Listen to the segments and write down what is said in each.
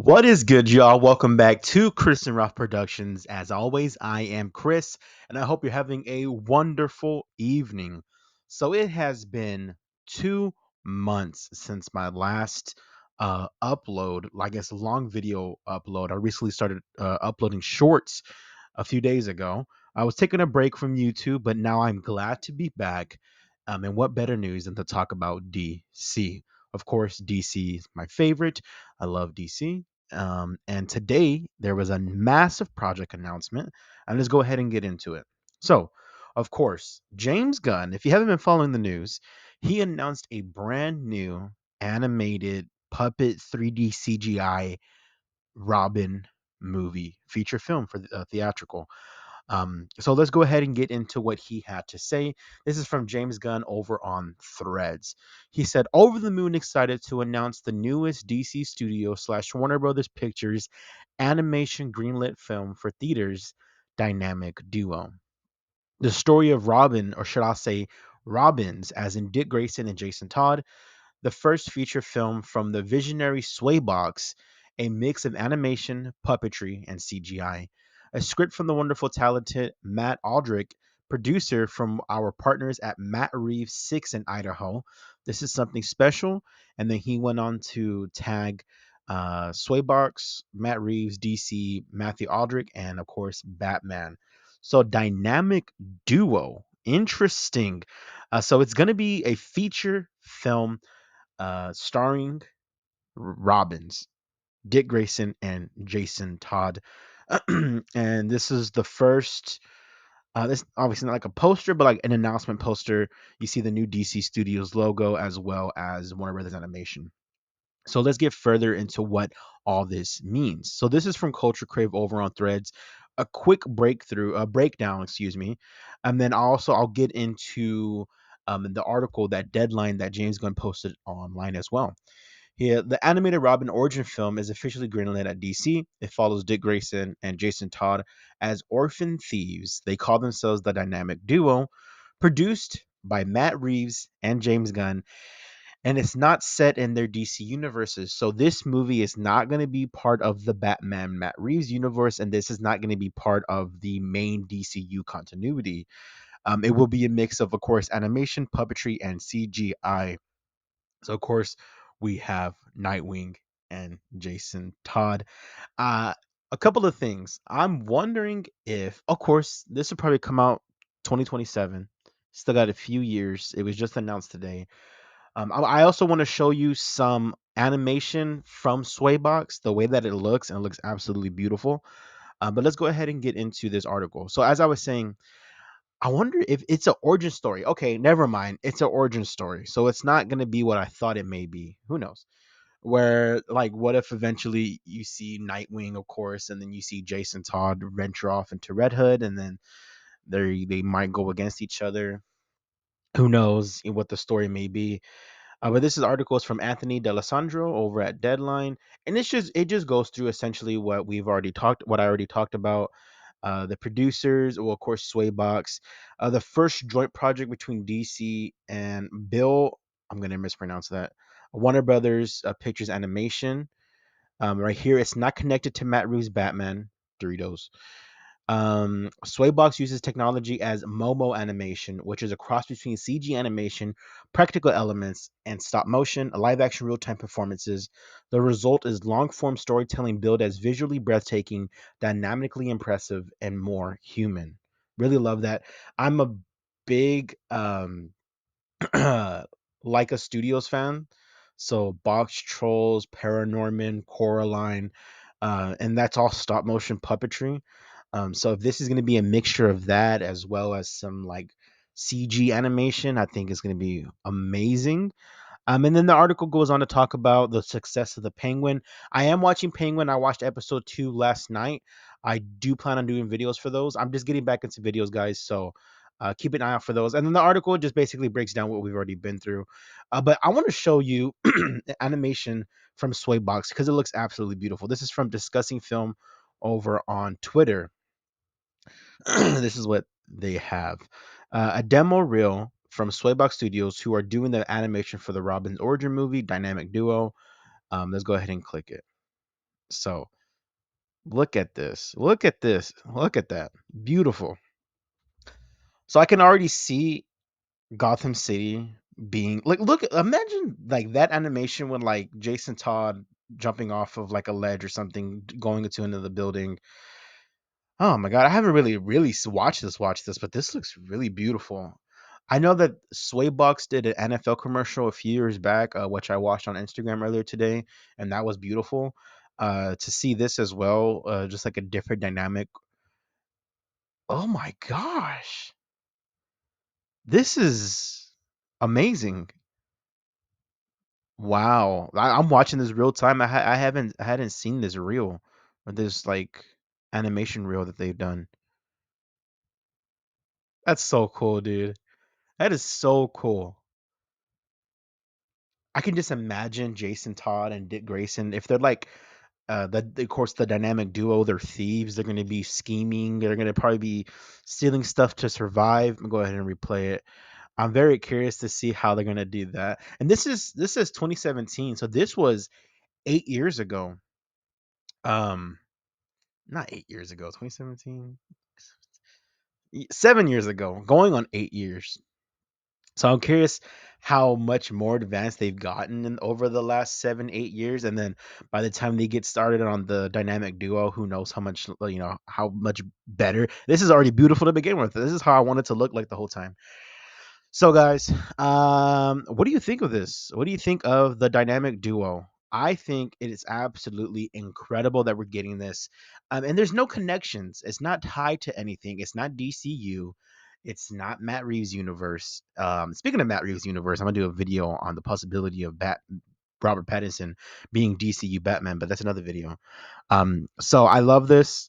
What is good, y'all? Welcome back to Chris and Ruff Productions. As always, I am Chris, and I hope you're having a wonderful evening. So, it has been 2 months since my last upload, I guess, long video upload. I recently started uploading shorts a few days ago. I was taking a break from YouTube, but now I'm glad to be back. And what better news than to talk about DC? Of course, DC is my favorite. I love DC. And today there was a massive project announcement. And let's go ahead and get into it. So, of course, James Gunn, if you haven't been following the news, he announced a brand new animated puppet 3D CGI Robin movie feature film for the theatrical. So let's go ahead and get into what he had to say. This is from James Gunn over on Threads. He said, "Over the moon excited to announce the newest DC Studio slash Warner Brothers Pictures animation greenlit film for theaters, Dynamic Duo. The story of Robin, or should I say Robins, as in Dick Grayson and Jason Todd, the first feature film from the visionary Swaybox, a mix of animation, puppetry, and CGI. A script from the wonderful, talented Matt Aldrich, producer from our partners at Matt Reeves 6 in Idaho. This is something special." And then he went on to tag Swaybox, Matt Reeves, DC, Matthew Aldrich, and of course, Batman. So, dynamic duo. Interesting. So, it's going to be a feature film starring Robbins, Dick Grayson, and Jason Todd. And this is the first. This obviously not like a poster, but like an announcement poster. You see the new DC Studios logo as well as Warner Brothers Animation. So let's get further into what all this means. So this is from Culture Crave over on Threads. A quick breakdown, excuse me, and then also I'll get into the article, that deadline that James Gunn posted online as well. Here, the animated Robin origin film is officially greenlit at DC. It follows Dick Grayson and Jason Todd as orphan thieves. They call themselves the Dynamic Duo, produced by Matt Reeves and James Gunn, and it's not set in their DC universes. So this movie is not going to be part of the Batman Matt Reeves universe, and this is not going to be part of the main DCU continuity. It will be a mix of course, animation, puppetry, and CGI. So of course, we have Nightwing and Jason Todd. Uh, a couple of things. I'm wondering if, of course, this will probably come out 2027. Still got a few years. It was just announced today. I also want to show you some animation from Swaybox, the way that it looks, and it looks absolutely beautiful. But let's go ahead and get into this article. So, as I was saying, I wonder if it's an origin story. Okay, never mind. It's an origin story. So, it's not going to be what I thought it may be. Who knows? Where, like, what if eventually you see Nightwing, of course, and then you see Jason Todd venture off into Red Hood, and then they might go against each other. Who knows what the story may be? But this is articles from Anthony D'Alessandro over at Deadline, and it just goes through essentially what I already talked about. The producers, well, of course, Swaybox, the first joint project between DC and Bill. I'm gonna mispronounce that. Warner Brothers Pictures Animation. Right here, it's not connected to Matt Reeves' Batman. Doritos. Swaybox uses technology as Momo animation, which is a cross between CG animation, practical elements, and stop motion, live action real time performances. The result is long form storytelling billed as visually breathtaking, dynamically impressive, and more human. Really love that. I'm a big Leica Studios fan. So Box Trolls, Paranorman, Coraline, and that's all stop motion puppetry. So if this is going to be a mixture of that as well as some like CG animation, I think it's going to be amazing. And then the article goes on to talk about the success of the Penguin. I am watching Penguin. I watched episode 2 last night. I do plan on doing videos for those. I'm just getting back into videos, guys. So keep an eye out for those. And then the article just basically breaks down what we've already been through. But I want to show you animation from Swaybox because it looks absolutely beautiful. This is from Discussing Film over on Twitter. This is what they have: a demo reel from Swaybox Studios, who are doing the animation for the Robin's origin movie, Dynamic Duo. Let's go ahead and click it. So look at this. Look at this. Look at that. Beautiful. So I can already see Gotham City being like, look, imagine like that animation when like Jason Todd jumping off of like a ledge or something, going into another building. Oh my god, I haven't really watched this, but this looks really beautiful. I know that Swaybox did an NFL commercial a few years back, which I watched on Instagram earlier today, and that was beautiful. To see this as well, just like a different dynamic. Oh my gosh, this is amazing! Wow, I'm watching this real time. I hadn't seen this reel or this like animation reel that they've done. That's so cool, dude. That is so cool. I can just imagine Jason Todd and Dick Grayson if they're like of course the dynamic duo, they're thieves, they're going to be scheming, they're going to probably be stealing stuff to survive. I'm gonna go ahead and replay it. I'm very curious to see how they're going to do that. And this is 2017, so this was 8 years ago. Um not 8 years ago, 2017. 7 years ago, going on 8 years. So I'm curious how much more advanced they've gotten over the last 7, 8 years, and then by the time they get started on the dynamic duo, who knows how much how much better. This is already beautiful to begin with. This is how I want it to look like the whole time. So, guys, what do you think of this? What do you think of the dynamic duo? I think it is absolutely incredible that we're getting this. And there's no connections. It's not tied to anything. It's not DCU. It's not Matt Reeves' universe. Speaking of Matt Reeves' universe, I'm gonna do a video on the possibility of Robert Pattinson being DCU Batman, but that's another video. So I love this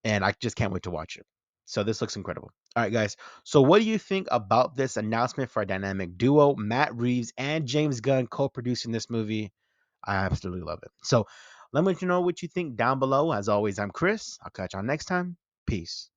and I just can't wait to watch it. So this looks incredible. All right, guys. So what do you think about this announcement for a dynamic duo, Matt Reeves and James Gunn co-producing this movie? I absolutely love it. So let me know what you think down below. As always, I'm Chris. I'll catch y'all next time. Peace.